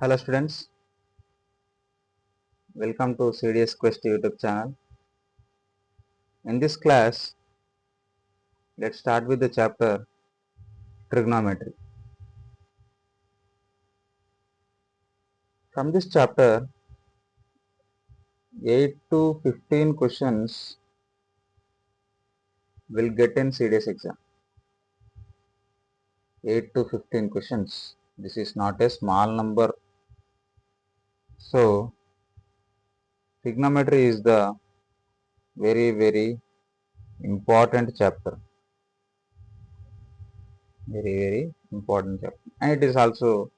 Hello students, welcome to CDS Quest YouTube channel. In this class, let's start with the chapter Trigonometry. From this chapter, 8 to 15 questions will get in CDS exam. 8 to 15 questions. This is not a small number. So, trigonometry is the very important chapter. Very important chapter. And it is also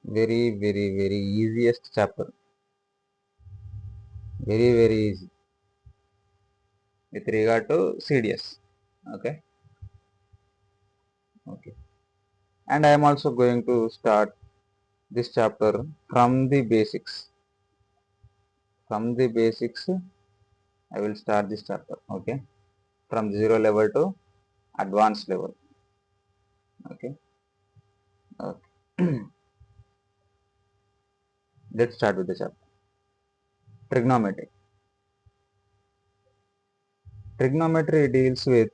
very easiest chapter. Very easy with regard to CDS. Okay. And I am also going to start this chapter from the basics. From the basics, I will start this chapter. Okay. From 0 level to advanced level. Okay. Okay. Let's start with the chapter. Trigonometry. Trigonometry deals with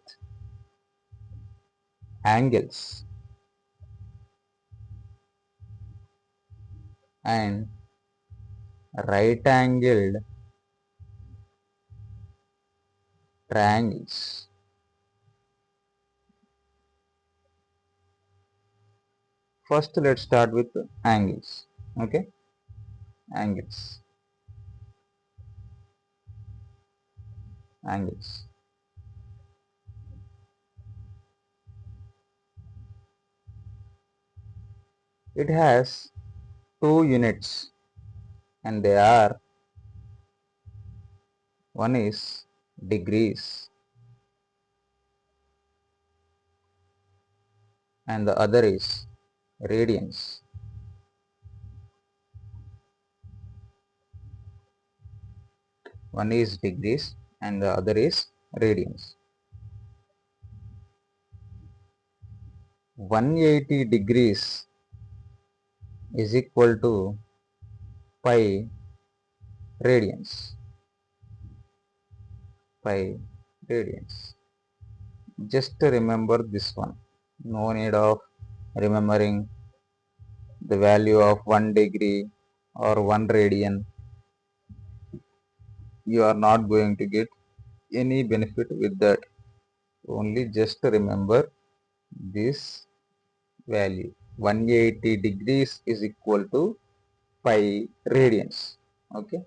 angles and right angled triangles. First, let's start with angles. Okay. Angles. Angles. It has two units and they are, one is degrees and the other is radians. One is degrees and the other is radians. 180 degrees is equal to pi radians. Pi radians. Just remember this one. No need of remembering the value of 1 degree or 1 radian. You are not going to get any benefit with that. Only just remember this value. 180 degrees is equal to pi radians. Okay.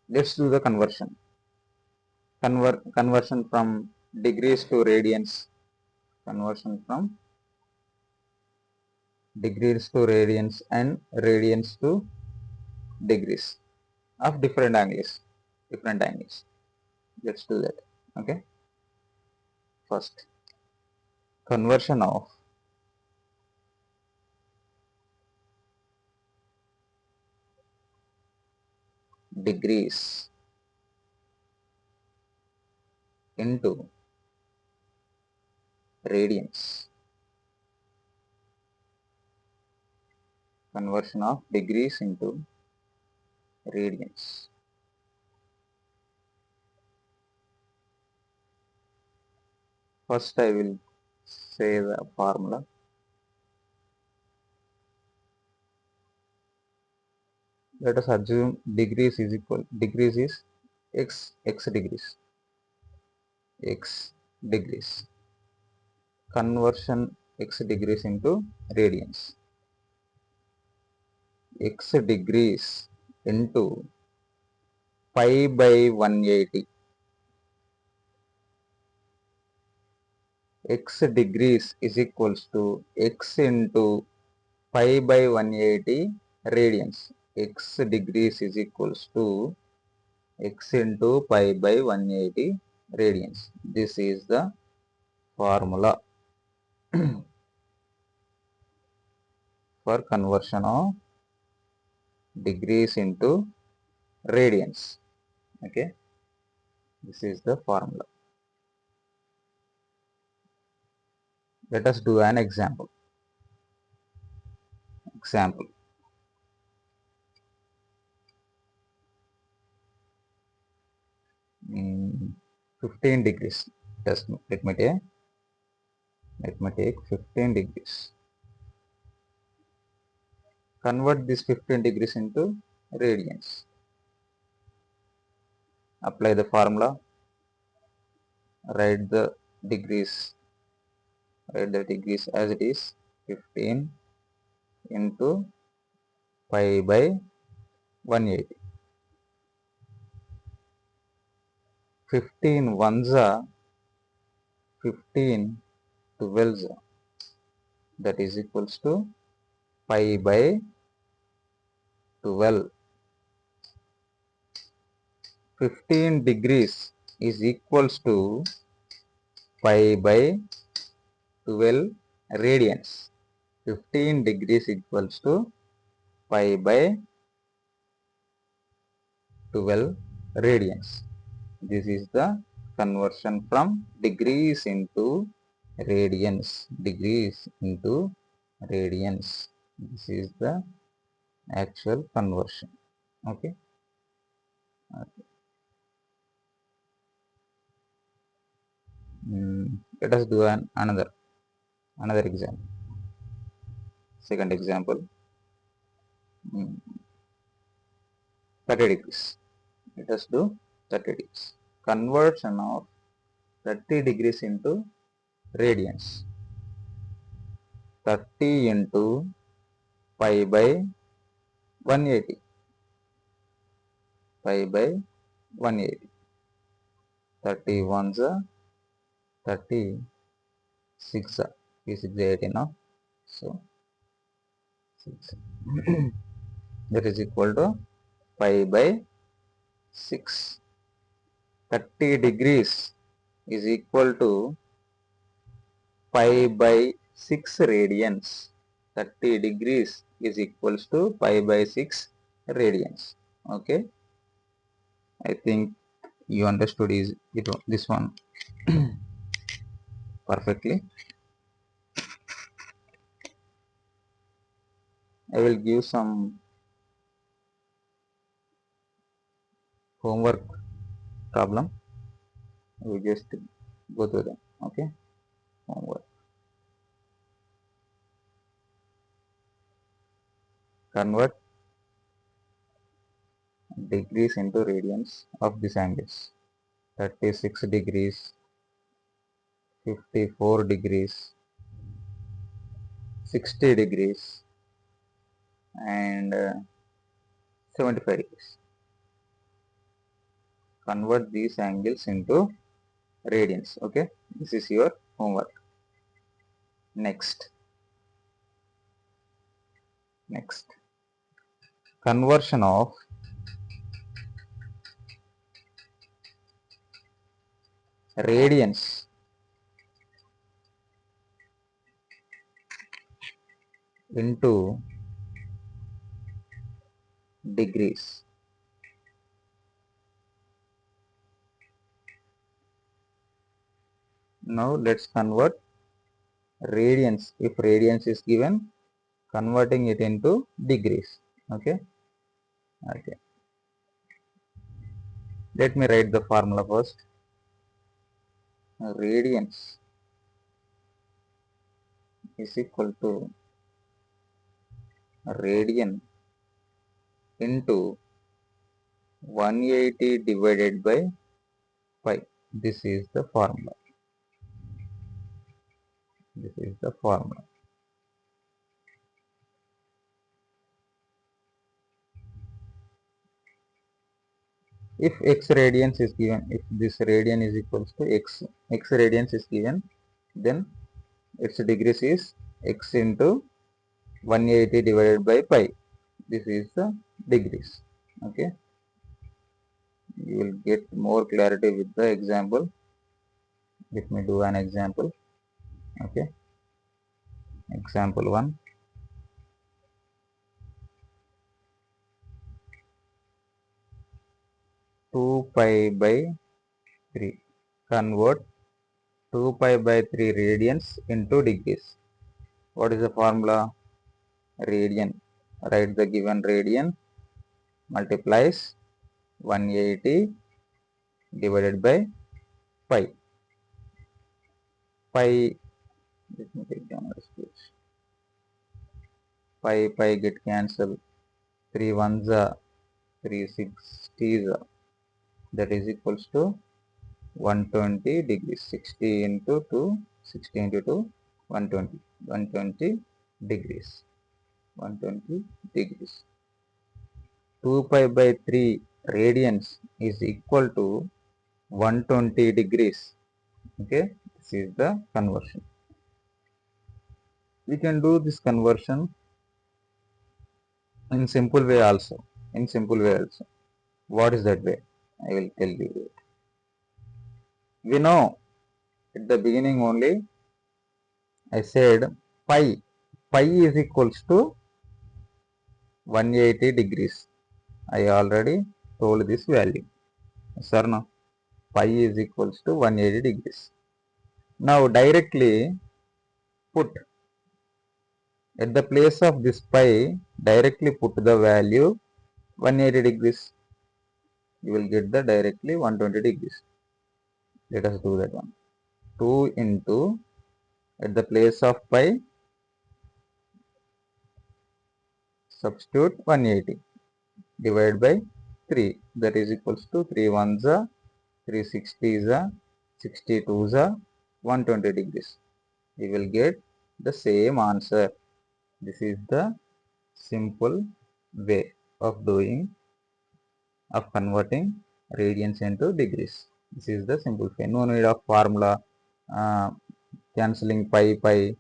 Let's do the conversion. Conversion from degrees to radians. Conversion from degrees to radians and radians to degrees of different angles. Let's do that. Okay. First, conversion of degrees into radians. Conversion of degrees into radians. First, I will say the formula. Let us assume degrees is x degrees. Conversion x degrees into radians. X degrees into pi by 180. X degrees is equals to x into pi by 180 radians. X degrees is equals to x into pi by 180 radians. This is the formula for conversion of degrees into radians. Okay, this is the formula. Let us do an example. Example. Mm, 15 degrees. Just let me take 15 degrees. Convert this 15 degrees into radians. Apply the formula. Write the degrees. Write the degrees as it is. 15 into pi by 180. 15 ones are 15 twelves are. That is equals to pi by 12. 15 degrees is equals to pi by 12 radians. 15 degrees equals to pi by 12 radians. This is the conversion from degrees into radians. Degrees into radians. This is the actual conversion. Okay. Let us do another example. Second example. 30 degrees. Let us do 30 degrees. Conversion of 30 degrees into radians. 30 into pi by 180. Pi by 180. 30 ones are 30 6 are 6 is 80 now. So 6 that is equal to pi by 6. 30 degrees is equal to pi by 6 radians. 30 degrees is equals to pi by 6 radians. Okay, I think you understood this one perfectly. I will give some homework problem. We just go through them. Okay, homework. Convert degrees into radians of these angles. 36 degrees, 54 degrees, 60 degrees, and 75 degrees. Convert these angles into radians. Okay, this is your homework. Next conversion of radians into degrees. Now let's convert radians. If radians is given, converting it into degrees. Okay, let me write the formula first. Radians is equal to radian into 180 divided by pi. This is the formula. This is the formula. If x radians is given, if this radian is equals to x radians is given, then its degrees is x into 180 divided by pi. This is the degrees. Okay, you will get more clarity with the example. Let me do an example. Okay, example 1. 2 pi by 3. Convert 2 pi by 3 radians into degrees. What is the formula? Radian. Write the given radian multiplies 180 divided by pi. Pi, let me take down this page. Pi get cancelled. 3 ones are 3 sixties are. That is equals to 120 degrees. 60 into 2, 60 into 2, 120. 120 degrees. 120 degrees. 2 pi by 3 radians is equal to 120 degrees. Okay, this is the conversion. We can do this conversion in simple way also. In simple way also. What is that way? I will tell you. We know at the beginning only I said pi. Pi is equals to 180 degrees. I already told this value. Yes or no? Pi is equals to 180 degrees. Now directly put at the place of this pi, directly put the value 180 degrees. You will get the directly 120 degrees. Let us do that one. 2 into at the place of pi substitute 180 divided by 3, that is equals to 3 ones are 360 is a 62 is a 120 degrees. We will get the same answer. This is the simple way of converting radians into degrees. This is the simple way. No need of formula, uh, cancelling pi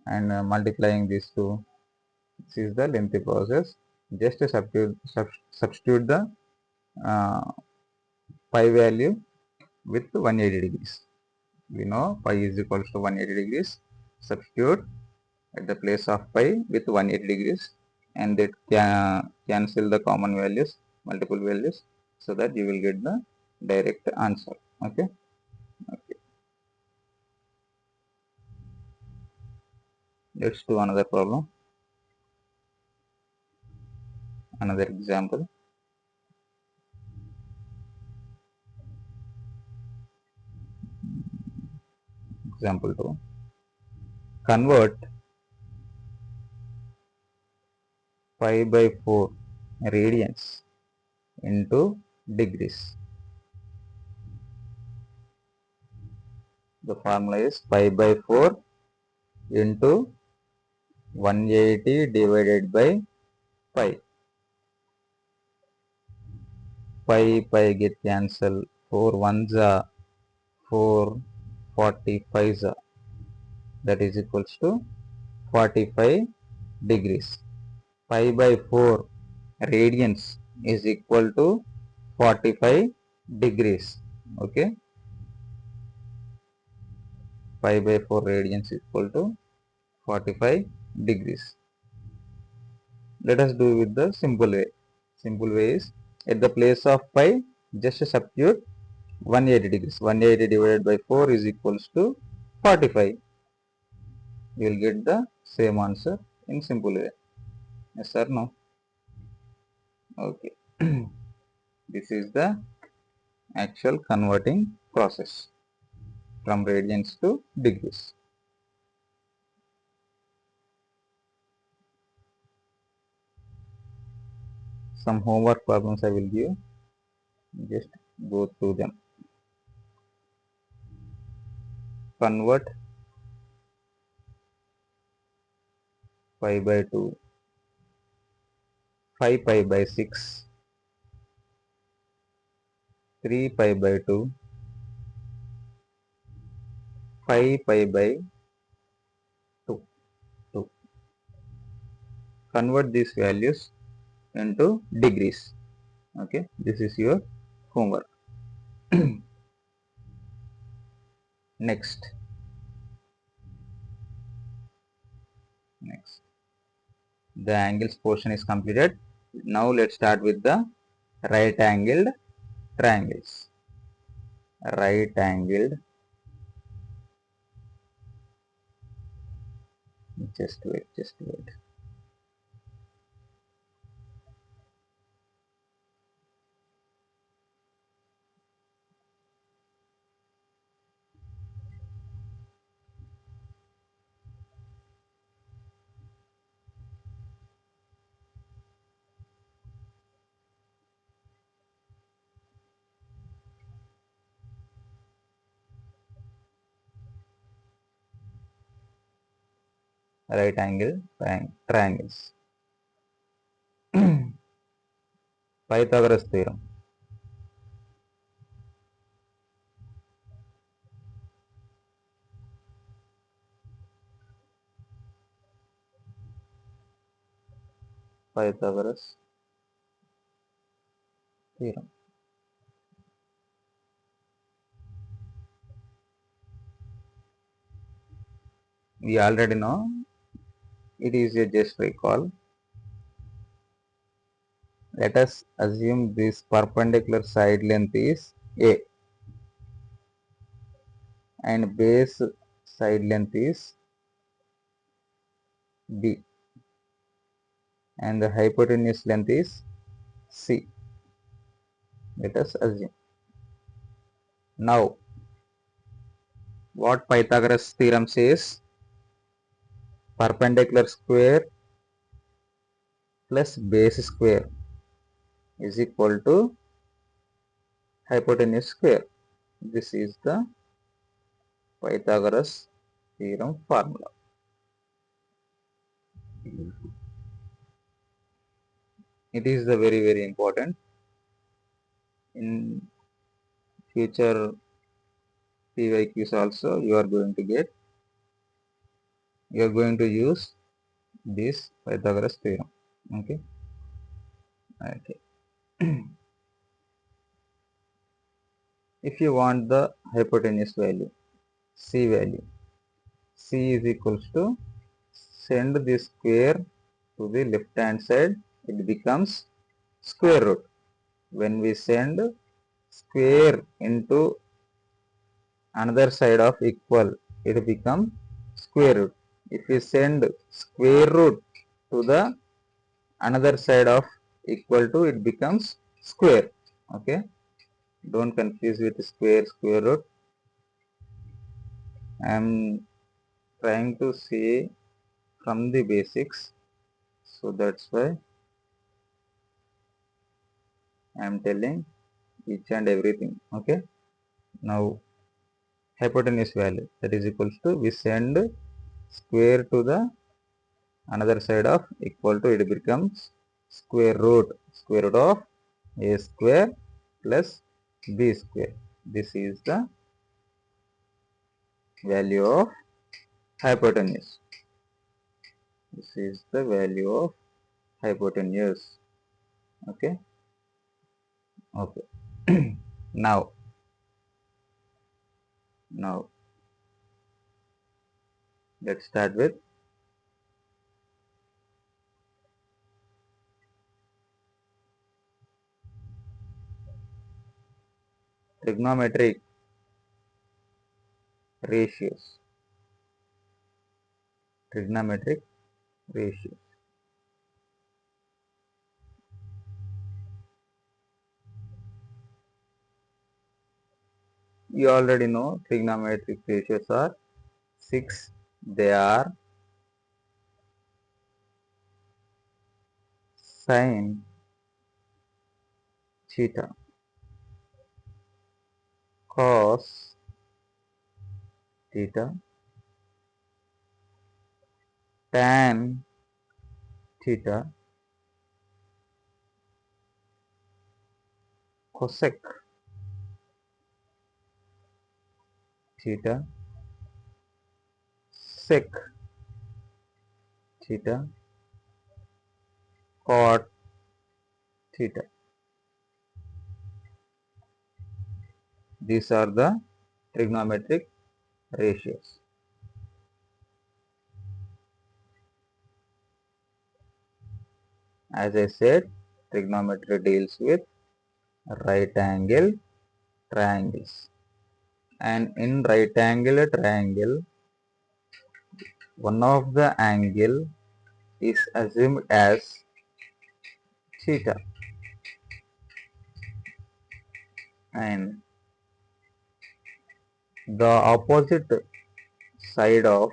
and multiplying these two. This is the lengthy process. Just substitute the uh, pi value with 180 degrees. We know pi is equals to 180 degrees. Substitute at the place of pi with 180 degrees and that cancel the common values, multiple values, so that you will get the direct answer. Okay. Okay. Let's do another problem. Another example. Example 2. Convert pi by 4 radians into degrees. The formula is pi by 4 into 180 divided by pi. Pi get cancelled. 4 ones are 4, 45 are. That is equals to 45 degrees. Pi by 4 radians is equal to 45 degrees. Okay. Pi by 4 radians is equal to 45 degrees. Let us do with the simple way. Simple way is at the place of pi just substitute 180 degrees. 180 divided by 4 is equals to 45. You will get the same answer in simple way. Yes or no? Okay. This is the actual converting process from radians to degrees. Some homework problems I will give. Just go through them. Convert pi by 2, 5 pi by 6, 3 pi by 2, 5 pi by 2. 2. Convert these values into degrees. Okay, this is your homework. Next. The angles portion is completed. Now let's start with the right angled triangles. Right angled Just wait, just wait. Right angle triangles. Pythagoras theorem. Pythagoras theorem. We already know it is a just recall. Let us assume this perpendicular side length is A and base side length is B and the hypotenuse length is C. Let us assume. Now, what Pythagoras theorem says? Perpendicular square plus base square is equal to hypotenuse square. This is the Pythagoras theorem formula. It is the very important in future PYQs also you are going to get. You are going to use this Pythagoras theorem. Okay. Okay. If you want the hypotenuse value, C value, C is equals to send the square to the left hand side, it becomes square root. When we send square into another side of equal, it becomes square root. If we send square root to the another side of equal to, it becomes square. Okay, don't confuse with square root. I am trying to see from the basics, so that's why I am telling each and everything. Okay, now hypotenuse value, that is equals to, we send square to the another side of equal to, it becomes square root of a square plus b square. This is the value of hypotenuse. This is the value of hypotenuse. Okay. Okay. now now let's start with trigonometric ratios. Trigonometric ratios. You already know trigonometric ratios are 6. They are sine theta, cos theta, tan theta, cosec theta, sec theta, cot theta. These are the trigonometric ratios. As I said, trigonometry deals with right angle triangles. And in right angle triangle, one of the angle is assumed as theta and the opposite side of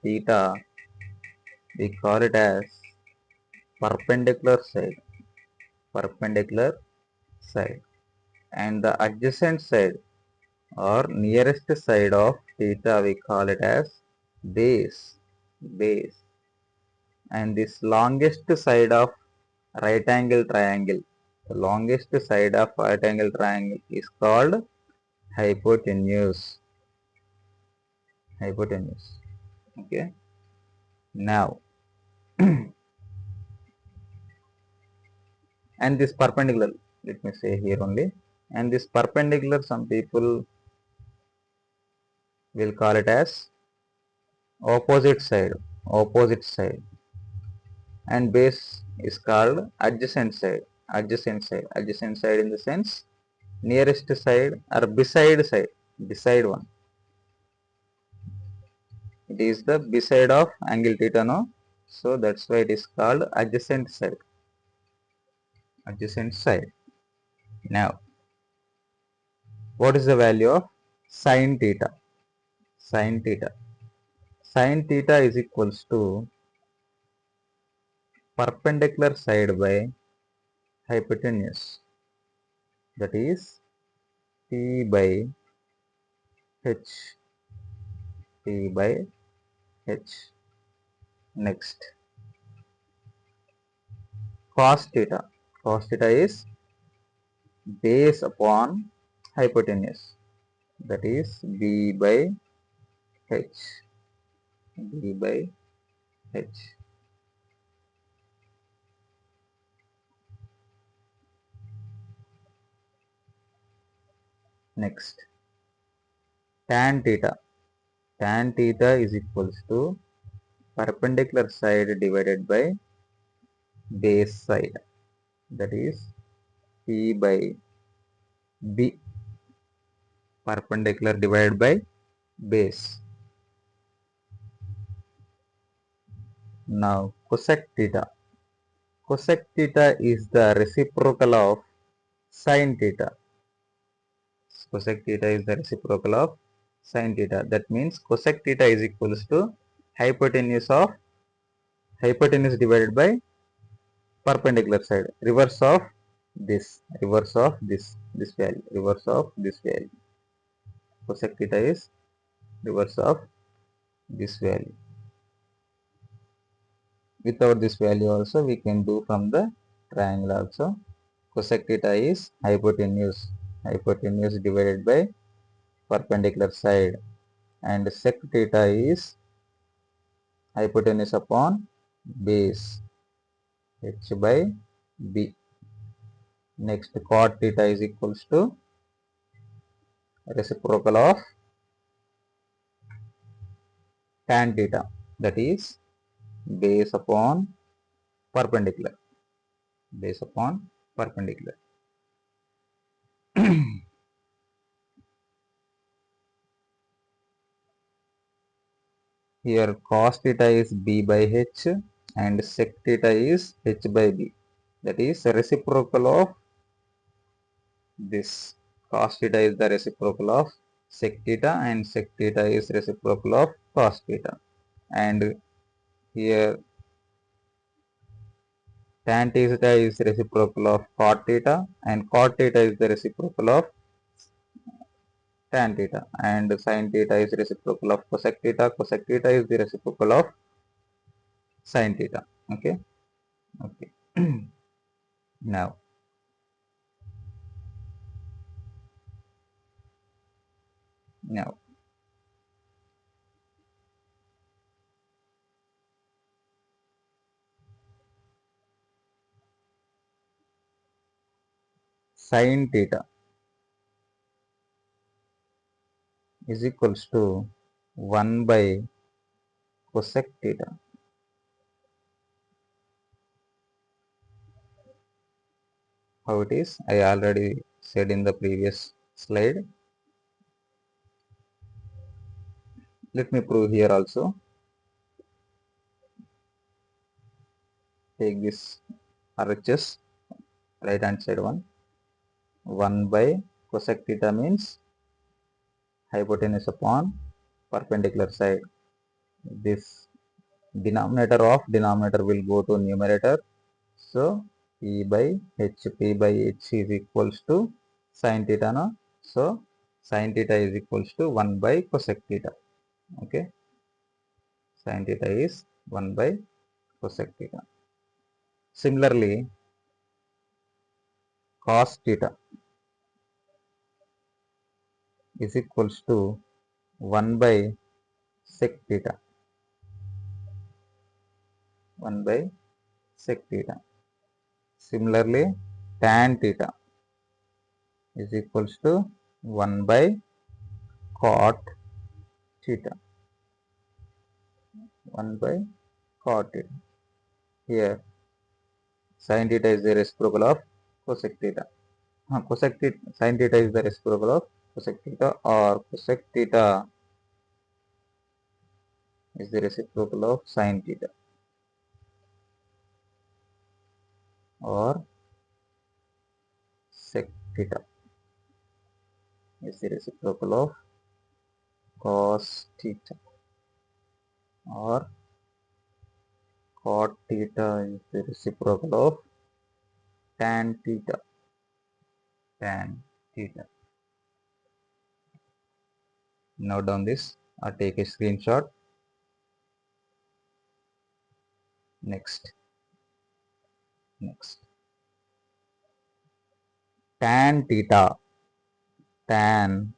theta we call it as perpendicular perpendicular side, and the adjacent side or nearest side of theta we call it as base, and this longest side of right angle triangle, the longest side of right angle triangle is called hypotenuse. Hypotenuse. Okay. Now, and this perpendicular, let me say here only, and this perpendicular, some people will call it as opposite side, and base is called adjacent side in the sense nearest side or beside one. It is the beside of angle theta, no? So that's why it is called adjacent side. Now, what is the value of sine theta? Sine theta. Sine theta is equals to perpendicular side by hypotenuse. That is P by H. P by H. Next, cos theta. Cos theta is base upon hypotenuse. That is B by H. B by H. Next, tan theta. Tan theta is equals to perpendicular side divided by base side. That is P by B. Perpendicular divided by base. Now cosec theta. Cosec theta is the reciprocal of sin theta. Cosec theta is the reciprocal of sin theta. That means cosec theta is equals to hypotenuse of hypotenuse divided by perpendicular side. Reverse of this value. Reverse of this value. Cosec theta is reverse of this value. Without this value also we can do from the triangle also. Cosec theta is hypotenuse divided by perpendicular side, and sec theta is hypotenuse upon base h by b. Next, cot theta is equals to reciprocal of tan theta, that is base upon perpendicular. Base upon perpendicular. Here cos theta is b by h and sec theta is h by b. That is reciprocal of this. Cos theta is the reciprocal of sec theta and sec theta is reciprocal of cos theta. And here tan theta is reciprocal of cot theta and cot theta is the reciprocal of tan theta, and sin theta is reciprocal of cosec theta. Cosec theta is the reciprocal of sin theta. Okay. Okay. Now now sin theta is equals to 1 by cosec theta. How it is? I already said in the previous slide. Let me prove here also. Take this RHS, right hand side one. 1 by cosec theta means hypotenuse upon perpendicular side. This denominator will go to numerator. So P by H is equals to sin theta. No? So sin theta is equals to 1 by cosec theta. Okay. Sin theta is 1 by cosec theta. Similarly, cos theta is equals to 1 by sec theta. 1 by sec theta. Similarly, tan theta is equals to 1 by cot theta. 1 by cot theta. Here, sin theta is the reciprocal of cosec theta. Sin theta is the reciprocal of cosec theta, or cosec theta is the reciprocal of sin theta, or sec theta is the reciprocal of cos theta, or cot theta is the reciprocal of tan theta. Tan theta. Note down this or take a screenshot. Next. Tan theta. Tan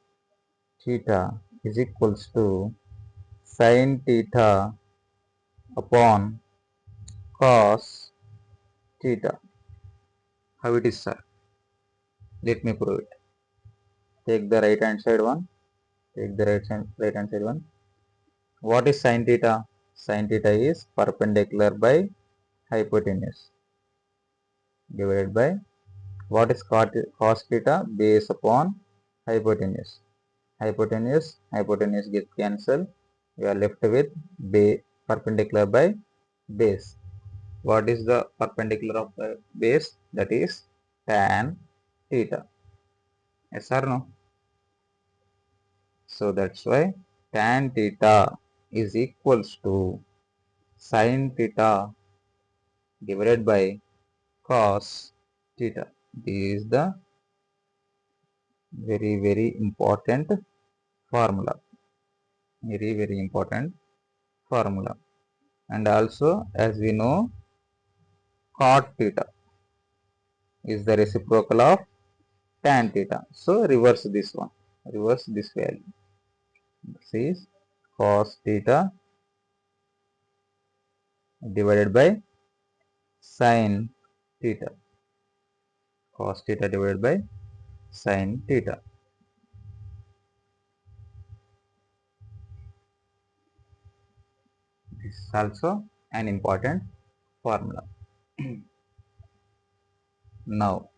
theta is equals to sin theta upon cos theta. How it is, sir? Let me prove it. Take the right hand side one. Take the right hand side one. What is sin theta? Sin theta is perpendicular by hypotenuse divided by what is cos theta? Base upon hypotenuse. Hypotenuse gets cancelled. We are left with perpendicular by base. What is the perpendicular of the base? That is tan theta. Yes or no? So that's why tan theta is equals to sin theta divided by cos theta. This is the very important formula. Very important formula. And also, as we know, cot theta is the reciprocal of tan theta. So reverse this one. Reverse this value. This is cos theta divided by sin theta. Cos theta divided by sin theta. This is also an important formula. Now,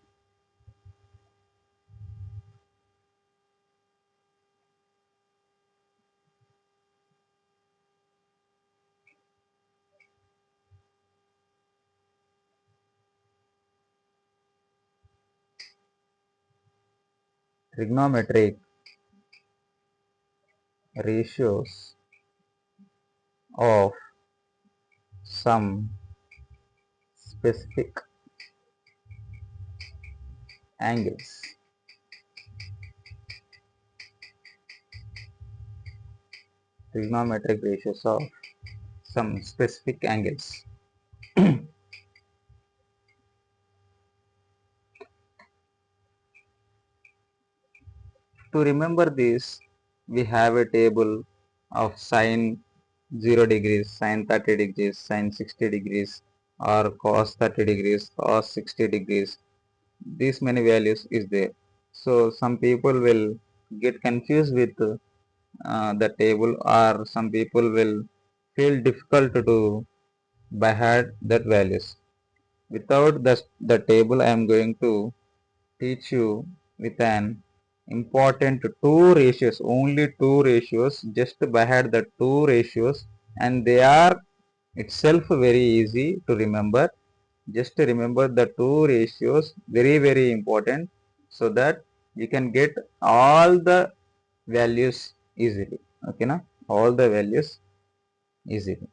trigonometric ratios of some specific angles. Trigonometric ratios of some specific angles. To remember this, we have a table of sine 0 degrees, sine 30 degrees, sine 60 degrees, or cos 30 degrees, cos 60 degrees. These many values is there. So some people will get confused with the table, or some people will feel difficult to by heart that values. Without the table, I am going to teach you with an important two ratios, only two ratios, just by head the two ratios, and they are itself very easy to remember. Just remember the two ratios, very important, so that you can get all the values easily. Okay, na? All the values easily.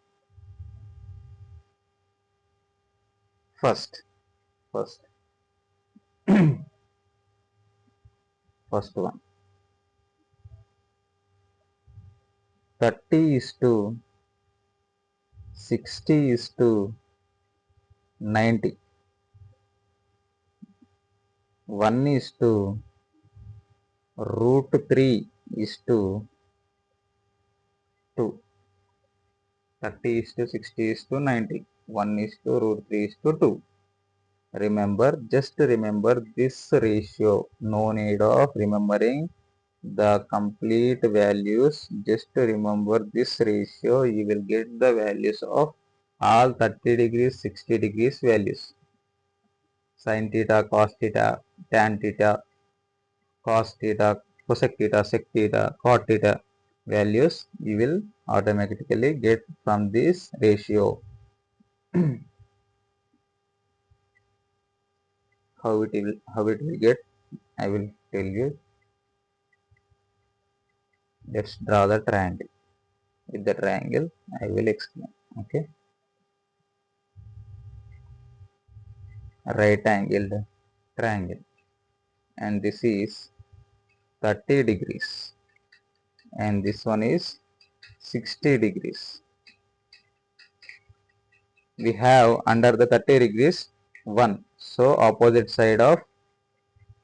First, first, first one. 30 is to 60 is to 90. 1 is to root 3 is to 2. 30 is to 60 is to 90. 1 is to root 3 is to 2. Remember, just remember this ratio. No need of remembering the complete values. Just remember this ratio. You will get the values of all 30 degrees, 60 degrees values. Sin theta, cos theta, tan theta, cos theta, cosec theta, sec theta, cot theta values you will automatically get from this ratio. How it will get, I will tell you. Let's draw the triangle. With the triangle I will explain. Okay, right angled triangle, and this is 30 degrees and this one is 60 degrees. We have under the 30 degrees 1, so opposite side of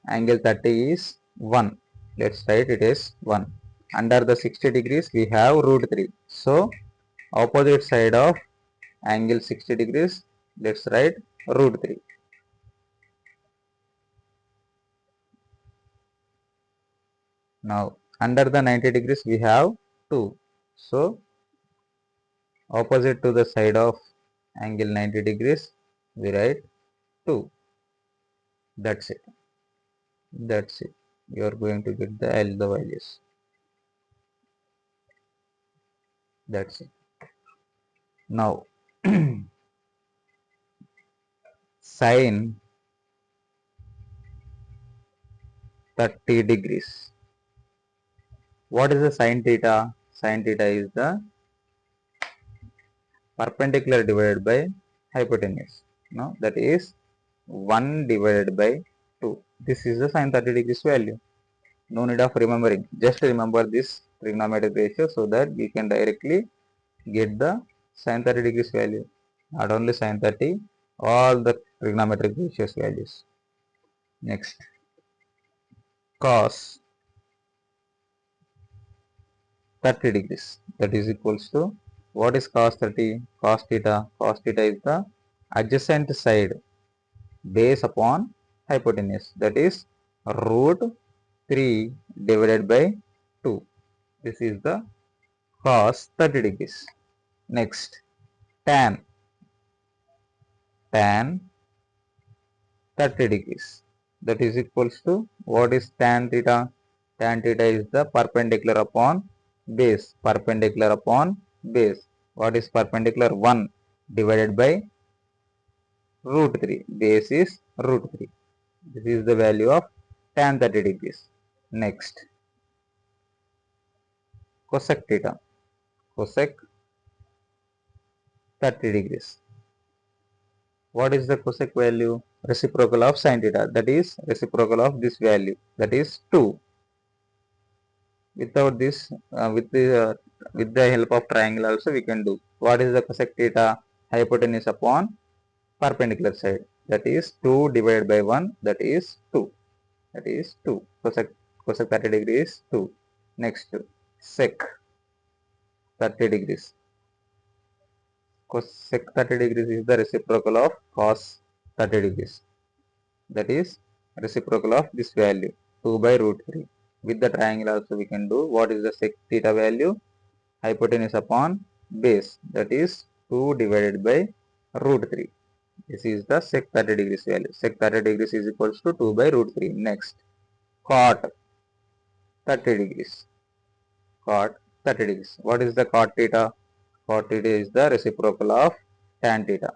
angle 30 is 1. Let's write it is 1. Under the 60 degrees we have root 3. So opposite side of angle 60 degrees, let's write root 3. Now under the 90 degrees we have 2. So opposite to the side of angle 90 degrees we write 2. That's it. That's it. You are going to get the values. That's it. Now sine 30 degrees. What is the sine theta? Sine theta is the perpendicular divided by hypotenuse. No, that is 1 divided by 2. This is the sine 30 degrees value. No need of remembering. Just remember this trigonometric ratio so that you can directly get the sine 30 degrees value. Not only sine 30, all the trigonometric ratios values. Next, cos 30 degrees. That is equals to, what is cos 30? Cos theta. Cos theta is the adjacent side base upon hypotenuse. That is root 3 divided by 2. This is the cos 30 degrees. Next, tan. Tan 30 degrees. That is equals to, what is tan theta? Tan theta is the perpendicular upon base. Perpendicular upon base. What is perpendicular? 1 divided by root 3. Base is root 3. This is the value of tan 30 degrees. Next, cosec theta. Cosec 30 degrees. What is the cosec value? Reciprocal of sin theta. That is reciprocal of this value. That is 2. Without this, with the help of triangle also we can do. What is the cosec theta? Hypotenuse upon perpendicular side. That is 2 divided by 1. That is 2. That is 2. Cosec 30 degrees is 2. Next, sec 30 degrees. Cosec 30 degrees is the reciprocal of cos 30 degrees. That is reciprocal of this value 2 by root 3. With the triangle also we can do. What is the sec theta value? Hypotenuse upon base. That is 2 divided by root 3. This is the sec 30 degrees value. Sec 30 degrees is equals to 2 by root 3. Next, cot 30 degrees. Cot 30 degrees. What is the cot theta? Cot theta is the reciprocal of tan theta.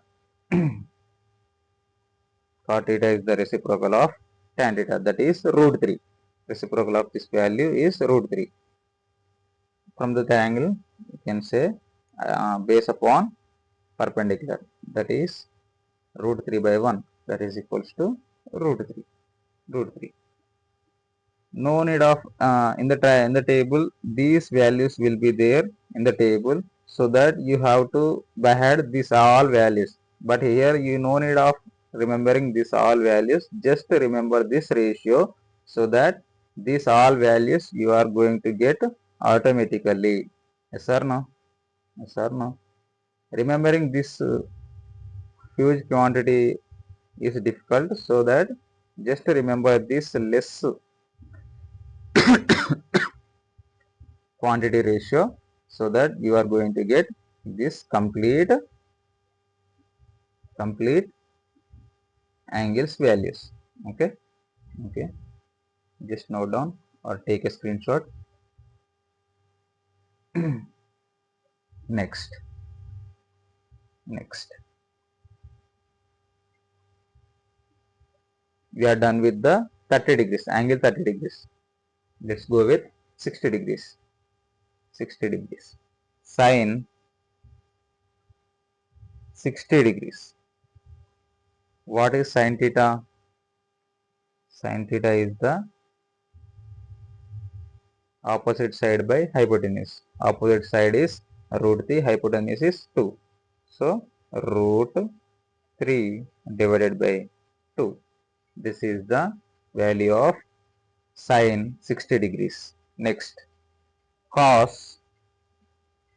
Cot theta is the reciprocal of tan theta, that is root 3. Reciprocal of this value is root 3. From the triangle, you can say base upon perpendicular, that is root 3 by 1, that is equals to root 3. Root 3. No need of in the table, these values will be there in the table, so that you have to by head these all values, but here you no need of remembering these all values, just remember this ratio, so that these all values you are going to get automatically. Yes or no? Yes or no? Remembering this huge quantity is difficult, so that just remember this less quantity ratio, so that you are going to get this complete angles values. Okay. Okay, just note down or take a screenshot. Next, next we are done with the 30 degrees angle. 30 degrees, let's go with 60 degrees. 60 degrees sine 60 degrees. What is sine theta? Sine theta is the opposite side by hypotenuse. Opposite side is root 3, hypotenuse is 2. So root 3 divided by 2. This is the value of sine 60 degrees. Next, cos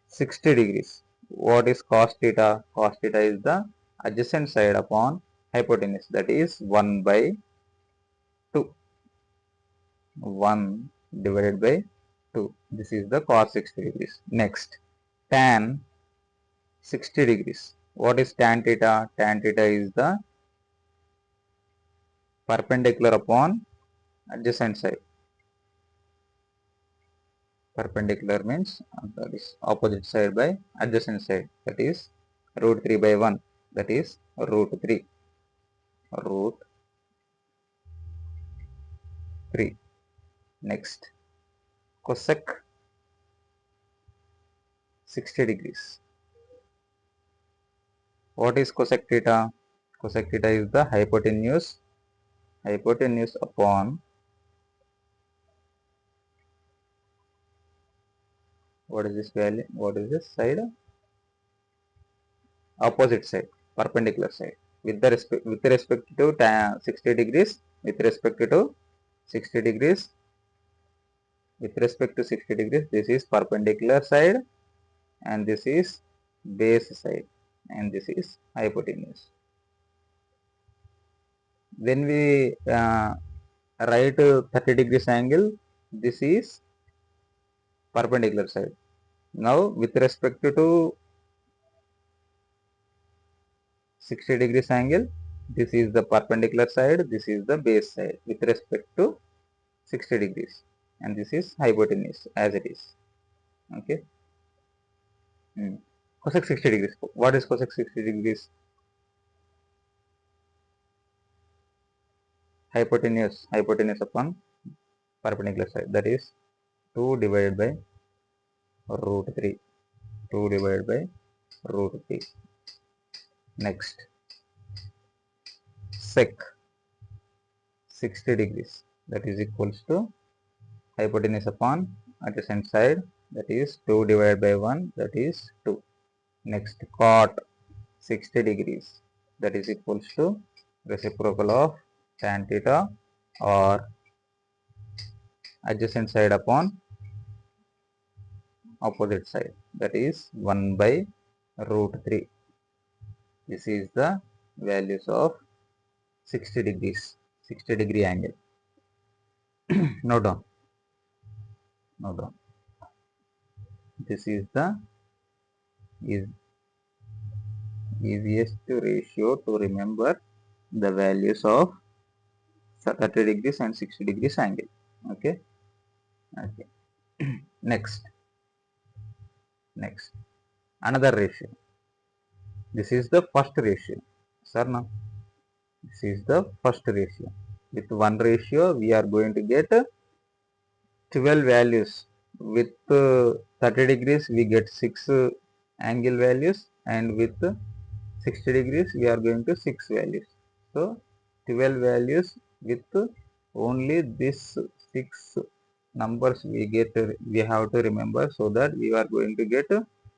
60 degrees. What is cos theta? Cos theta is the adjacent side upon hypotenuse, that is 1 by 2. 1 divided by 2. This is the cos 60 degrees. Next, tan 60 degrees. What is tan theta? Tan theta is the perpendicular upon adjacent side. Perpendicular means that is opposite side by adjacent side, that is root 3 by 1, that is root 3. Root 3. Next, cosec 60 degrees. What is cosec theta? Cosec theta is the hypotenuse upon, what is this value? What is this side? Opposite side, perpendicular side. With respect to 60 degrees, with respect to 60 degrees, with respect to 60 degrees, this is perpendicular side, and this is base side, and this is hypotenuse. When we write 30 degrees angle, this is perpendicular side. Now with respect to 60 degrees angle, this is the perpendicular side, this is the base side with respect to 60 degrees, and this is hypotenuse as it is. Okay. Cosec 60 degrees. What is cosec 60 degrees? Hypotenuse upon perpendicular side, that is 2 divided by root 3. 2 divided by root 3. Next, sec 60 degrees, that is equals to hypotenuse upon adjacent side, that is 2 divided by 1, that is 2. Next, cot 60 degrees, that is equals to reciprocal of tan theta or adjacent side upon opposite side, that is 1 by root 3. This is the values of 60 degrees, 60 degree angle. Note down, note down. This is the easiest ratio to remember the values of 30 degrees and 60 degrees angle. Okay. Okay. Next, next, another ratio. This is the first ratio. Sir, now this is the first ratio. With one ratio, we are going to get 12 values. With 30 degrees, we get 6 angle values, and with 60 degrees, we are going to 6 values. So, 12 values with only this 6 numbers we have to remember, so that we are going to get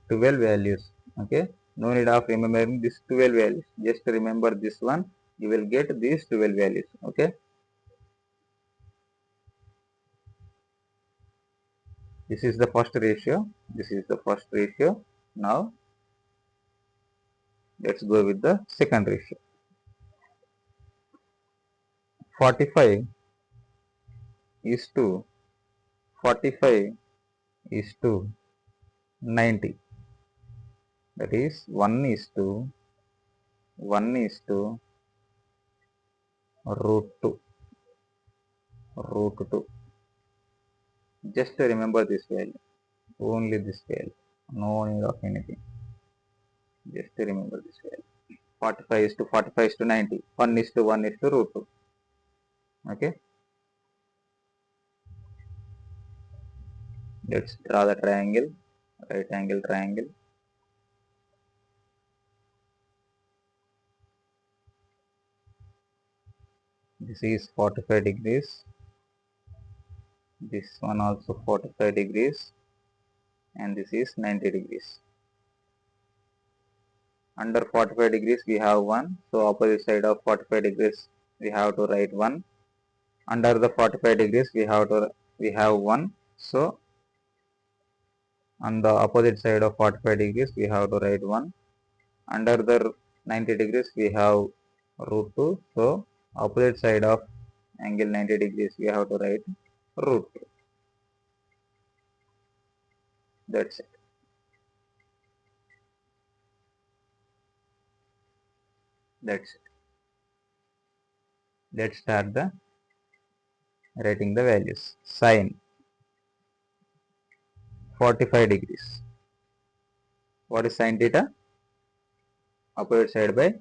12 values. Okay, no need of remembering this 12 values, just remember this one, you will get these 12 values. Okay, this is the first ratio, this is the first ratio. Now let's go with the second ratio. 45 is to 45 is to 90, that is 1 is to root 2, root 2. Just remember this value, only this value, no need of anything, just remember this value. 45 is to 45 is to 90, 1 is to 1 is to root 2. Okay, let's draw the triangle, right angle triangle. This is 45 degrees, this one also 45 degrees, and this is 90 degrees. Under 45 degrees we have 1, so opposite side of 45 degrees we have to write 1. Under the 45 degrees we have 1, so on the opposite side of 45 degrees we have to write 1. Under the 90 degrees we have root 2, so opposite side of angle 90 degrees we have to write root 2. That's it. That's it. Let's start the writing the values. Sine 45 degrees. What is sine theta? Opposite side by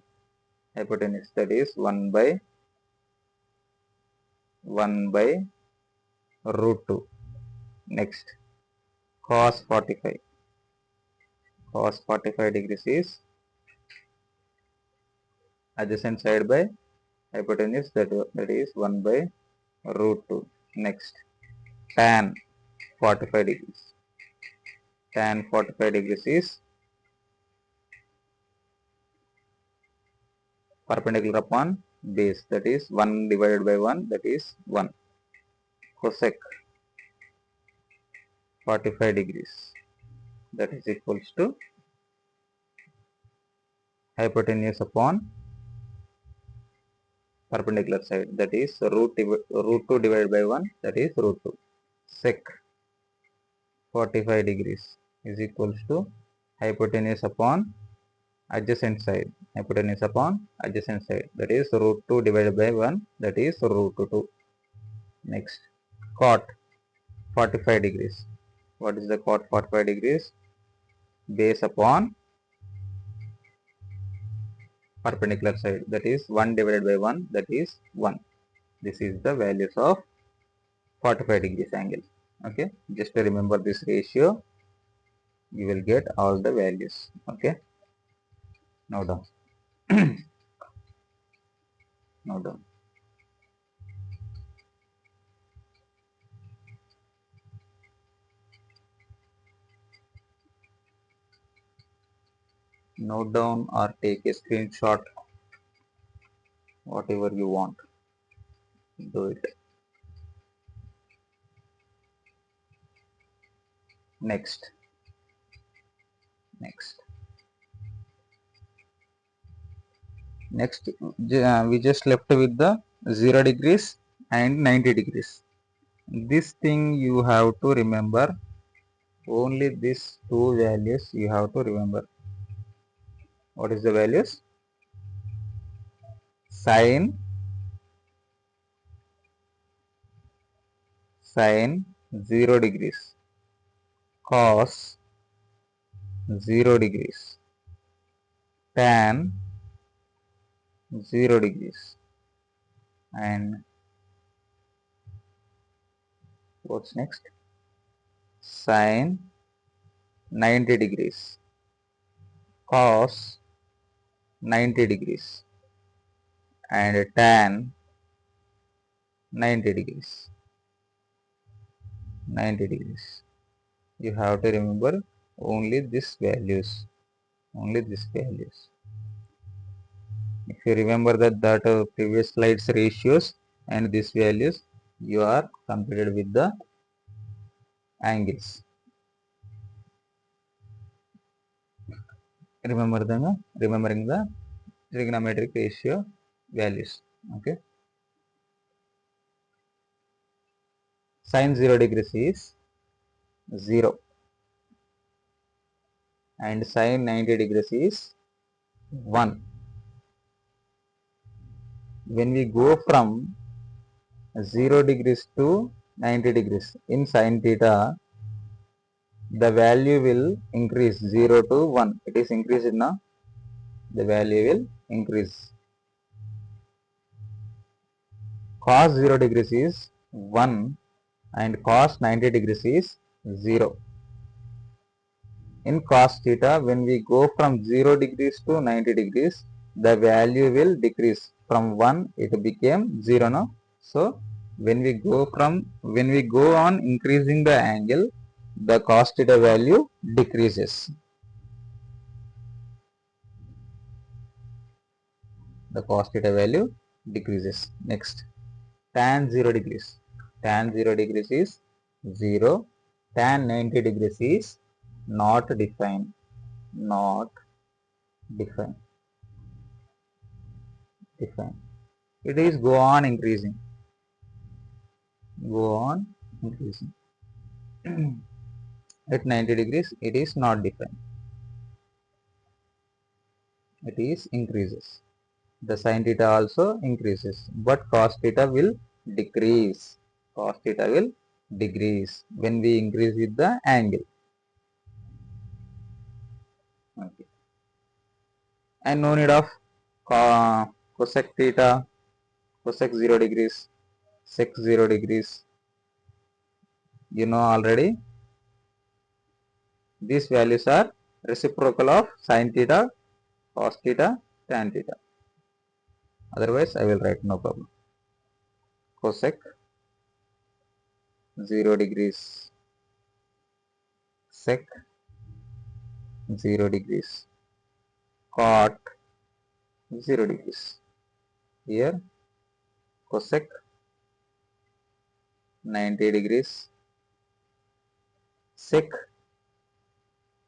hypotenuse, that is 1 by root 2. Next, cos 45. Cos 45 degrees is adjacent side by hypotenuse, that is 1 by root 2. Next, tan 45 degrees. Tan 45 degrees is perpendicular upon base, that is 1 divided by 1, that is 1. Cosec 45 degrees, that is equals to hypotenuse upon perpendicular side, that is root 2 divided by 1, that is root 2. Sec 45 degrees is equals to hypotenuse upon adjacent side, hypotenuse upon adjacent side, that is root 2 divided by 1, that is root 2. Next, cot 45 degrees. What is the cot 45 degrees? Base upon perpendicular side, that is 1 divided by 1, that is 1. This is the values of 45 degrees angle. Okay, just to remember this ratio, you will get all the values. Okay, now down. Now down. Note down or take a screenshot, whatever you want, do it. Next, next, next, we just left with the 0 degrees and 90 degrees. This thing you have to remember, only these two values you have to remember. What is the values? Sine 0 degrees, cos 0 degrees, tan 0 degrees, and what's next? Sin 90 degrees, cos 90 degrees, and tan 90 degrees. 90 degrees. You have to remember only these values. Only these values. If you remember that previous slides ratios and these values, you are completed with the angles. Remembering the trigonometric ratio values. Okay. Sin 0 degrees is 0 and sin 90 degrees is 1. When we go from 0 degrees to 90 degrees in sin theta, the value will increase 0 to 1. It is increased now. The value will increase. Cos 0 degrees is 1 and cos 90 degrees is 0. In cos theta, when we go from 0 degrees to 90 degrees, the value will decrease. From 1, it became 0 now. So, when we go on increasing the angle, the cos theta value decreases. The cos theta value decreases. Next, tan 0 degrees. Tan 0 degrees is 0. Tan 90 degrees is not defined. Not defined. Defined. It is go on increasing. Go on increasing. At 90 degrees, it is not defined. It is increases. The sin theta also increases, but cos theta will decrease. Cos theta will decrease when we increase with the angle. Okay. And no need of cosec theta, cosec 0 degrees, sec 0 degrees. You know already. These values are reciprocal of sin theta, cos theta, tan theta. Otherwise, I will write no problem. Cosec 0 degrees, sec 0 degrees, cot 0 degrees. Here cosec 90 degrees, sec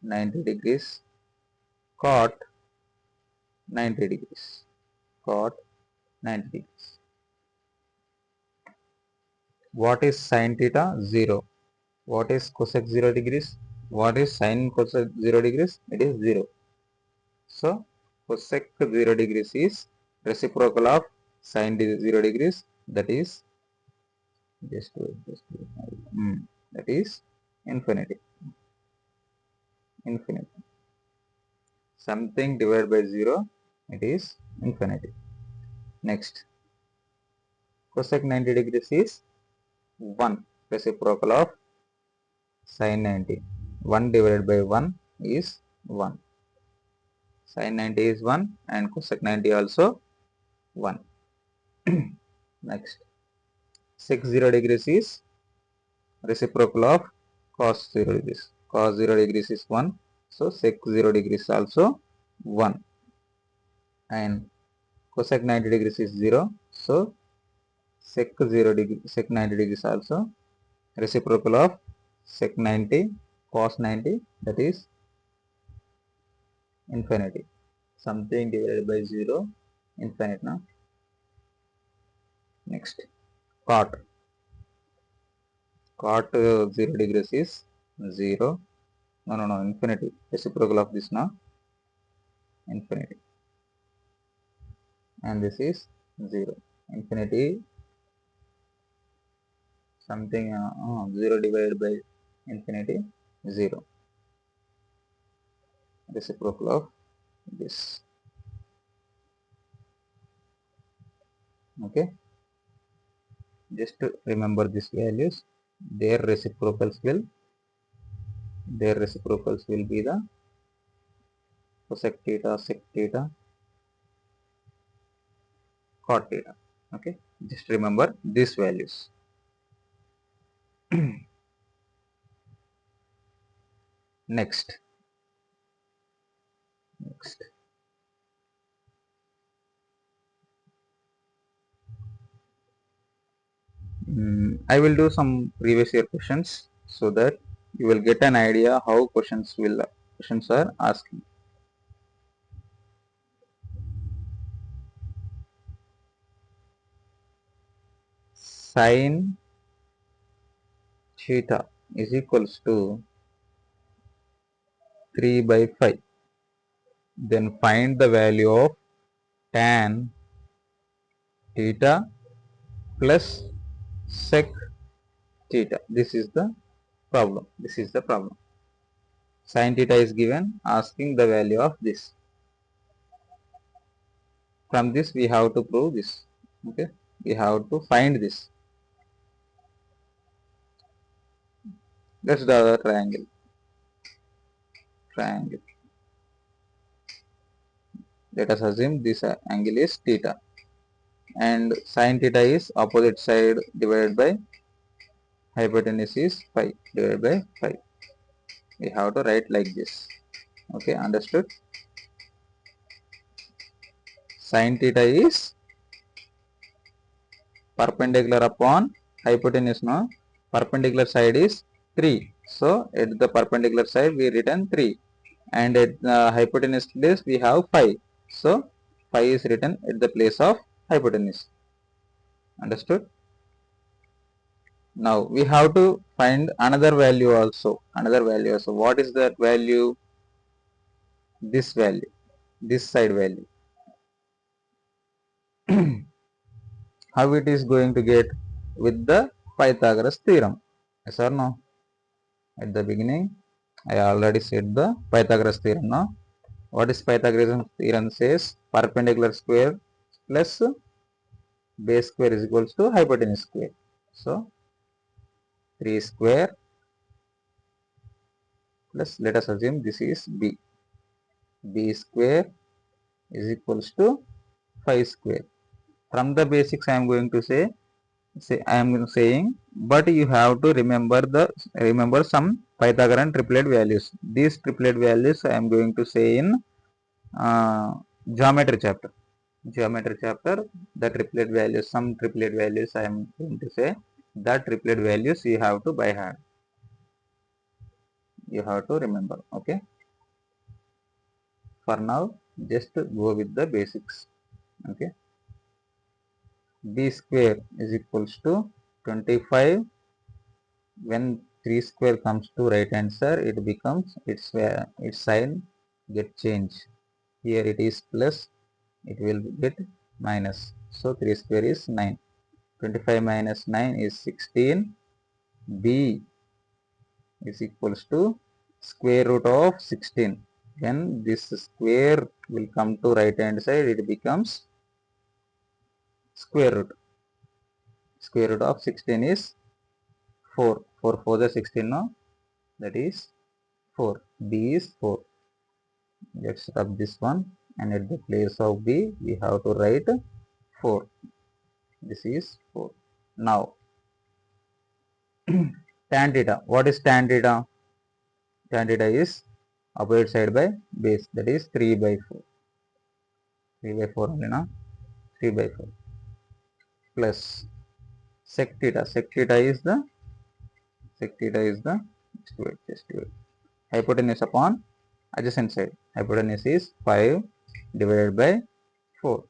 90 degrees, cot 90 degrees, cot 90 degrees. What is sin theta? 0. What is cosec 0 degrees? What is sin cosec 0 degrees? It is 0. So cosec 0 degrees is reciprocal of sin 0 degrees, that is that is infinity. Infinity. Something divided by 0, it is infinity. Next, cosec 90 degrees is 1, reciprocal of sin 90. 1 divided by 1 is 1. Sin 90 is 1 and cosec 90 also 1. Next, sec 0 degrees is reciprocal of cos 0 degrees. Cos 0 degrees is 1. So sec 0 degrees also 1. And cosec 90 degrees is 0. So sec 0 degree, sec 90 degrees also reciprocal of sec 90 cos 90, that is infinity. Something divided by 0, infinite now. Next, cot. Cot 0 degrees is 0. No, infinity. Reciprocal of this now, infinity. And this is 0. Infinity. something 0 divided by infinity 0, reciprocal of this. Okay, just to remember these values. Their reciprocals will be the cosec theta, sec theta, cot theta. Okay, just remember these values. Next, next. I will do some previous year questions so that you will get an idea how questions are asking. Sin theta is equals to 3 by 5. Then find the value of tan theta plus sec theta. This is the problem. Sin theta is given, asking the value of this. From this we have to prove this. Okay, we have to find this. Let's draw the triangle. Let us assume this angle is theta, and sin theta is opposite side divided by hypotenuse is 5 divided by 5. We have to write like this. Okay, understood? Sin theta is perpendicular upon hypotenuse. No, perpendicular side is 3. So at the perpendicular side we written 3, and at the hypotenuse place we have 5. So 5 is written at the place of hypotenuse. Understood? Now we have to find another value also. What is that value? This value, this side value. How it is going to get? With the Pythagoras theorem. Yes or no? At the beginning I already said the Pythagoras theorem. No? What is Pythagoras theorem says? Perpendicular square plus base square is equals to hypotenuse square. So 3 square plus, let us assume this is b. B square is equals to 5 square. From the basics I am going to say I am saying, but you have to remember some Pythagorean triplet values. These triplet values I am going to say in uh, geometry chapter. The triplet values, some triplet values I am going to say. That triplet values you have to by heart. You have to remember. Okay. For now, just go with the basics. Okay. B square is equals to 25. When 3 square comes to right answer, it becomes its sign get changed. Here it is plus, it will get minus. So 3 square is 9. 25 minus 9 is 16. B is equals to square root of 16. When this square will come to right hand side, it becomes square root. Square root of 16 is 4. 4 4 is 16 now. That is 4. B is 4. Let's rub this one, and at the place of B we have to write 4. This is 4. Now tan theta. What is tan theta? Tan theta is opposite side by base, that is 3 by 4. 3 by 4 only now. 3 by 4 plus sec theta. Sec theta is the just do it. Hypotenuse upon adjacent side. Hypotenuse is 5 divided by 4.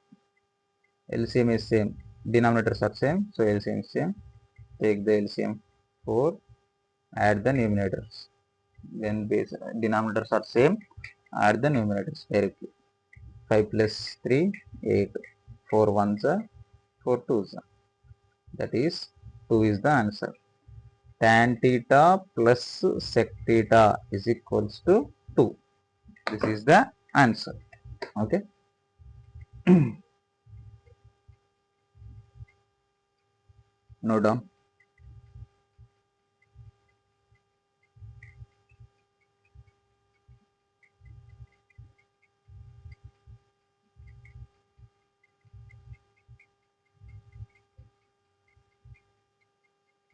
LCM is same. Denominators are same. So LCM is same. Take the LCM 4. Add the numerators. Then base denominators are same. Add the numerators directly. 5 plus 3, 8. 4 ones are 4 twos. That is 2 is the answer. tan theta plus sec theta is equals to 2. This is the answer. Okay. Note down.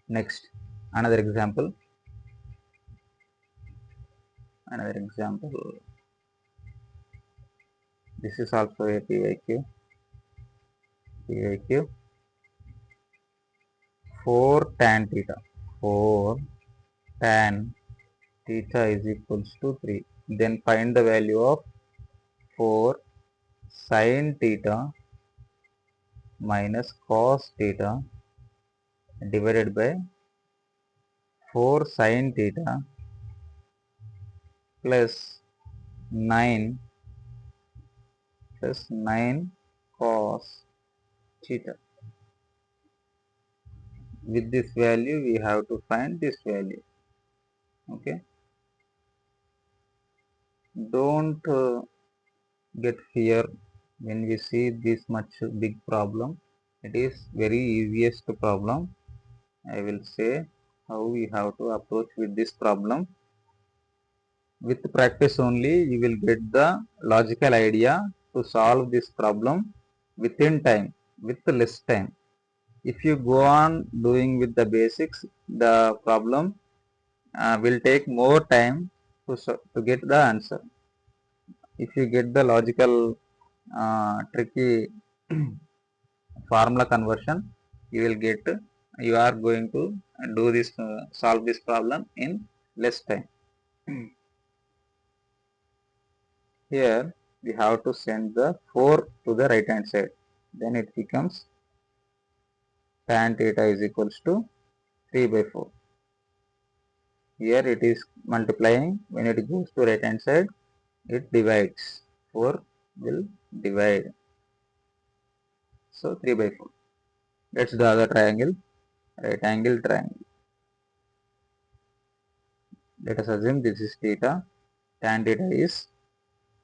Next, another example. Another example. This is also a PIQ. PIQ 4 tan theta. 4 tan theta is equals to 3. Then find the value of 4 sin theta minus cos theta divided by 4 sin theta plus 9 plus 9 cos theta. With this value we have to find this value. Okay. Don't get fear when we see this much big problem. It is very easiest problem. I will say how we have to approach with this problem. With practice only you will get the logical idea to solve this problem within time, with less time. If you go on doing with the basics, the problem will take more time to get the answer. If you get the logical tricky formula conversion, you will get, you are going to do this, solve this problem in less time. Here we have to send the 4 to the right hand side, then it becomes tan theta is equals to 3 by 4. Here it is multiplying, when it goes to right hand side it divides, 4 will divide, so 3 by 4. Let's draw the triangle, right angle triangle. Let us assume this is theta, tan theta is,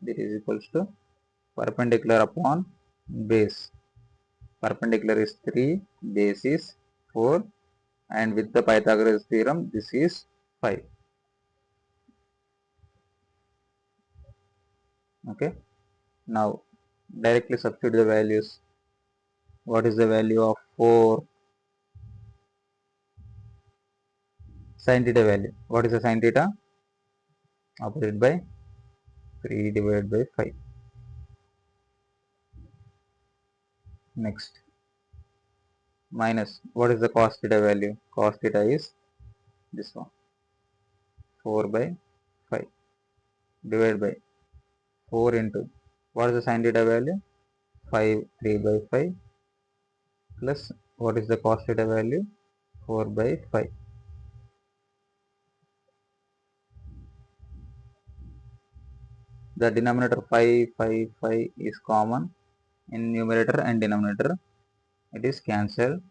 this is equals to perpendicular upon base. Perpendicular is 3, base is 4, and with the Pythagoras theorem this is 5. Okay. Now directly substitute the values. What is the value of 4 sin theta value? What is the sin theta? Opposite by 3 divided by 5. Next, minus, what is the cos theta value? Cos theta is this one, 4 by 5 divided by 4 into, what is the sin theta value? 5, 3 by 5 plus, what is the cos theta value? 4 by 5. The denominator 5, 5, 5 is common in numerator and denominator. It is cancelled.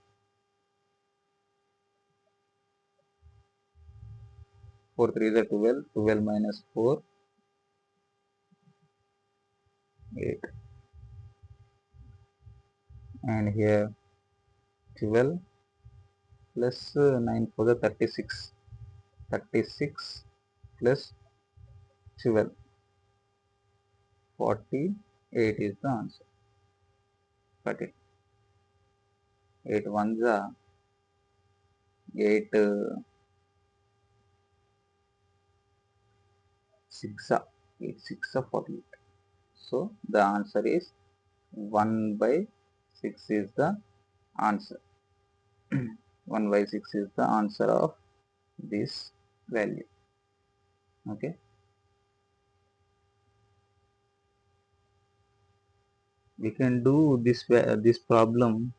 4 3 is 12, 12 minus 4, 8. And here 12 plus 9 for the 36. 36 plus 12. 48 is the answer. 48. 8 ones are 8 6 are 8 6 are 48. So the answer is 1 by 6 is the answer. 1 by 6 is the answer of this value. Okay. We can do this problem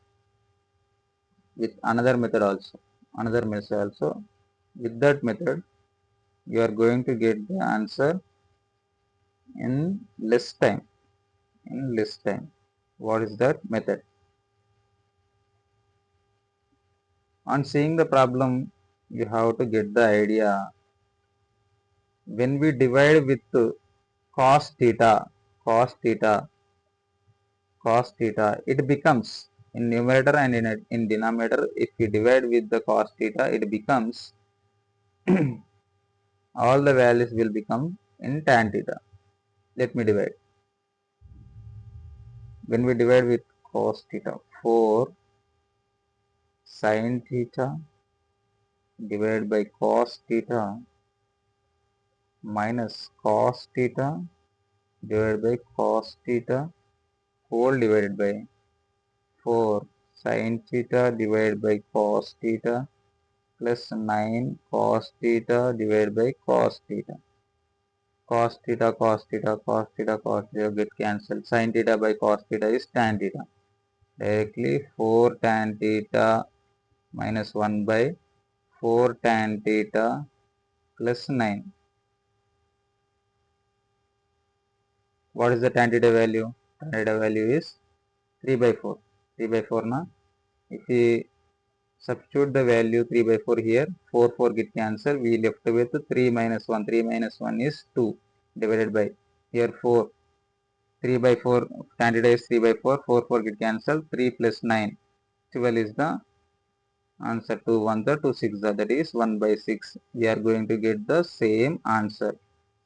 with another method also. With that method you are going to get the answer in less time. What is that method? On seeing the problem, You have to get the idea. When we divide with cos theta, cos theta, cos theta, it becomes in numerator and in denominator. If we divide with the cos theta, it becomes all the values will become in tan theta. Let me divide. When we divide with cos theta, 4 sin theta divided by cos theta minus cos theta divided by cos theta whole divided by 4 sin theta divided by cos theta plus 9 cos theta divided by cos theta. Cos theta, cos theta, cos theta, cos theta get cancelled. Sin theta by cos theta is tan theta. Directly 4 tan theta minus 1 by 4 tan theta plus 9. What is the tan theta value? Tan theta value is 3 by 4. 3 by 4 na? If we substitute the value 3 by 4 here, 4 4 get cancelled, we left with 3 minus 1. 3 minus 1 is 2 divided by here 4. 3 by 4, tan theta is 3 by 4, 4 4 get cancelled, 3 plus 9. 12 is the answer. 2 1 the 2 6 the, that is 1 by 6. We are going to get the same answer.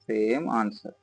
Same answer.